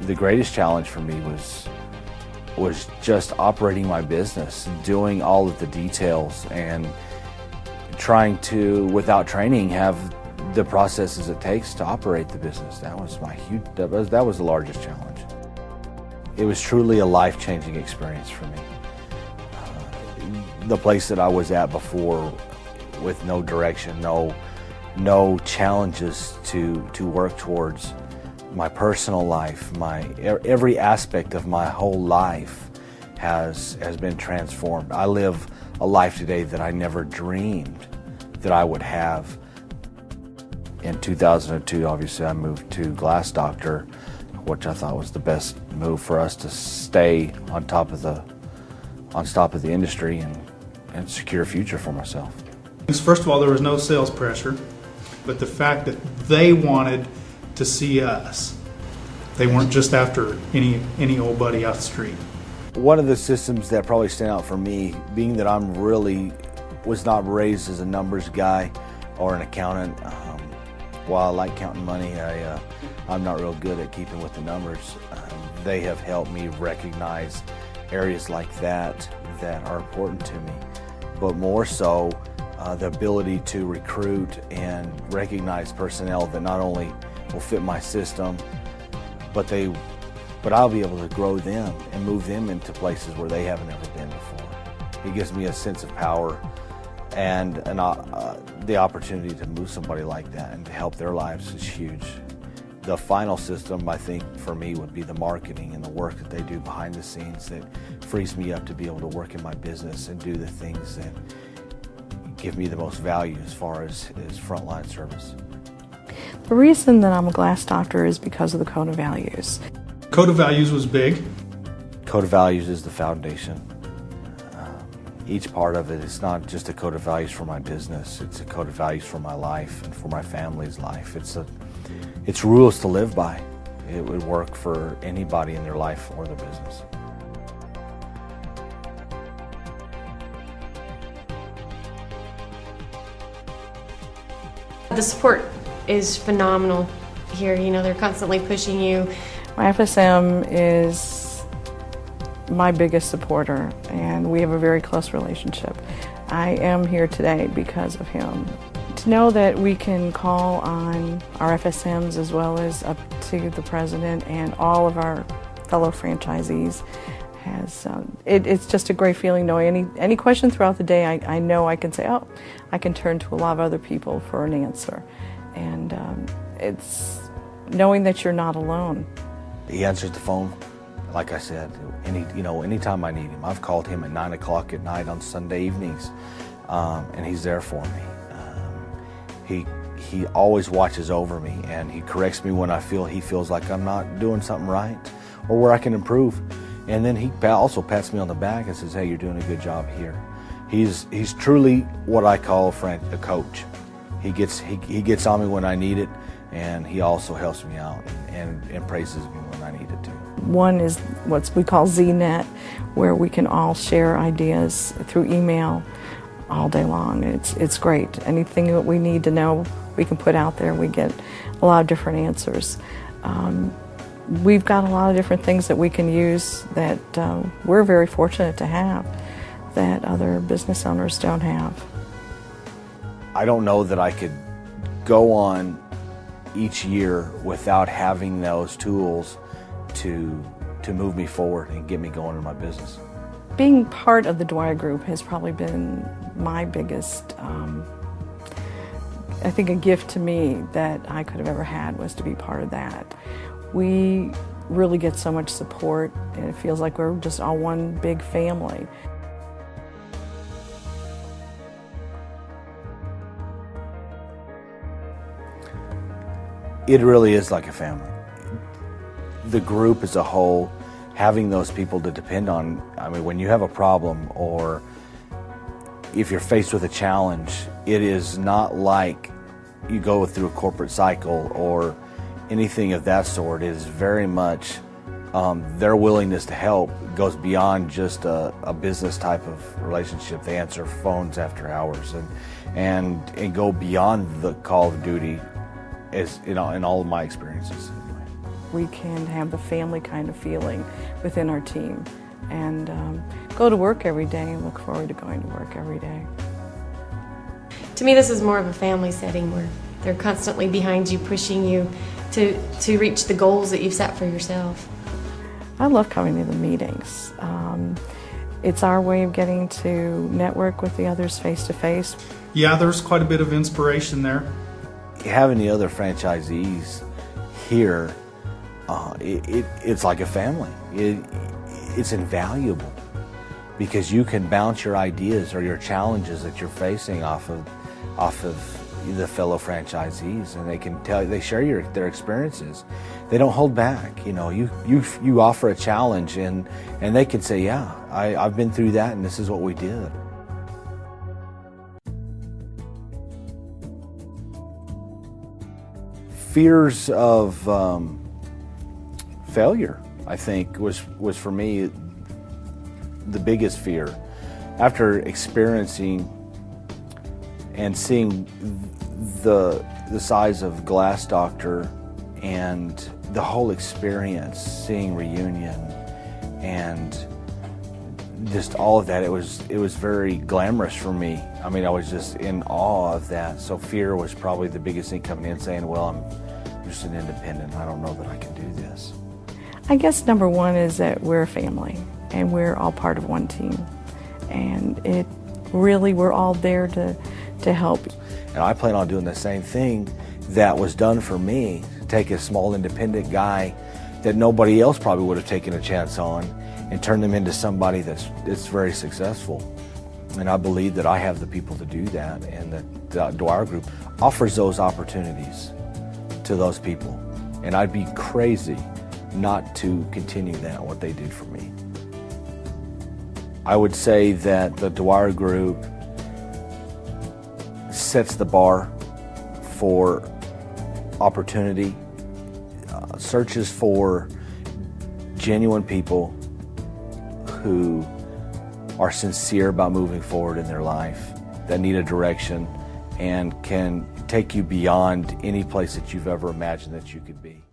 The greatest challenge for me was just operating my business, doing all of the details, and trying to, without training, have the processes it takes to operate the business. That was that was the largest challenge. It was truly a life-changing experience for me. The place that I was at before, with no direction, no challenges to work towards, my personal life, every aspect of my whole life has been transformed. I live a life today that I never dreamed that I would have. In 2002, obviously, I moved to Glass Doctor, which I thought was the best move for us to stay on top of the industry and secure a future for myself. First of all, there was no sales pressure, but the fact that they wanted to see us. They weren't just after any old buddy off the street. One of the systems that probably stand out for me, being that I'm really was not raised as a numbers guy or an accountant. While I like counting money, I'm not real good at keeping with the numbers. They have helped me recognize areas like that are important to me, but more so the ability to recruit and recognize personnel that not only will fit my system, but I'll be able to grow them and move them into places where they haven't ever been before. It gives me a sense of power and the opportunity to move somebody like that and to help their lives is huge. The final system, I think, for me would be the marketing and the work that they do behind the scenes that frees me up to be able to work in my business and do the things that give me the most value as far as frontline service. The reason that I'm a Glass Doctor is because of the Code of Values. Code of Values was big. Code of Values is the foundation. Each part of it is not just a code of values for my business, it's a code of values for my life and for my family's life. It's rules to live by. It would work for anybody in their life or their business. The support is phenomenal here. You know, they're constantly pushing you. My FSM is my biggest supporter, and we have a very close relationship. I am here today because of him. To know that we can call on our FSMs as well as up to the president and all of our fellow franchisees it's just a great feeling knowing any question throughout the day, I know I can say, oh, I can turn to a lot of other people for an answer. And it's knowing that you're not alone. He answers the phone, like I said, anytime I need him. I've called him at 9 o'clock at night on Sunday evenings, and he's there for me. He always watches over me, and he corrects me when he feels like I'm not doing something right or where I can improve. And then he also pats me on the back and says, hey, you're doing a good job here. He's truly what I call a coach. He gets on me when I need it, and he also helps me out and praises me when I need it too. One is what we call ZNet, where we can all share ideas through email all day long. It's great. Anything that we need to know, we can put out there. We get a lot of different answers. We've got a lot of different things that we can use that we're very fortunate to have that other business owners don't have. I don't know that I could go on each year without having those tools to move me forward and get me going in my business. Being part of the Dwyer Group has probably been my biggest, I think, a gift to me that I could have ever had was to be part of that. We really get so much support, and it feels like we're just all one big family. It really is like a family. The group as a whole, having those people to depend on, I mean, when you have a problem or if you're faced with a challenge, it is not like you go through a corporate cycle or anything of that sort. It is very much their willingness to help goes beyond just a business type of relationship. They answer phones after hours and go beyond the call of duty, as you know, in all of my experiences. we can have the family kind of feeling within our team and go to work every day and look forward to going to work every day. To me, this is more of a family setting where they're constantly behind you, pushing you to reach the goals that you've set for yourself. I love coming to the meetings. It's our way of getting to network with the others face to face. Yeah, there's quite a bit of inspiration there. Having the other franchisees here, it's like a family. It's invaluable because you can bounce your ideas or your challenges that you're facing off of the fellow franchisees, and they share their experiences. They don't hold back. You offer a challenge, and they can say, yeah, I've been through that, and this is what we did. Fears of failure, I think, was for me the biggest fear. After experiencing and seeing the size of Glass Doctor and the whole experience, seeing Reunion and just all of that, it was very glamorous for me. I mean, I was just in awe of that. So fear was probably the biggest thing coming in, saying, well, I'm just an independent. I don't know that I can do this. I guess number one is that we're a family and we're all part of one team. And we're all there to help. And I plan on doing the same thing that was done for me, take a small independent guy that nobody else probably would have taken a chance on and turn them into somebody that's very successful. And I believe that I have the people to do that, and that the Dwyer Group offers those opportunities to those people. And I'd be crazy not to continue that, what they did for me. I would say that the Dwyer Group sets the bar for opportunity, searches for genuine people who are sincere about moving forward in their life, that need a direction, and can take you beyond any place that you've ever imagined that you could be.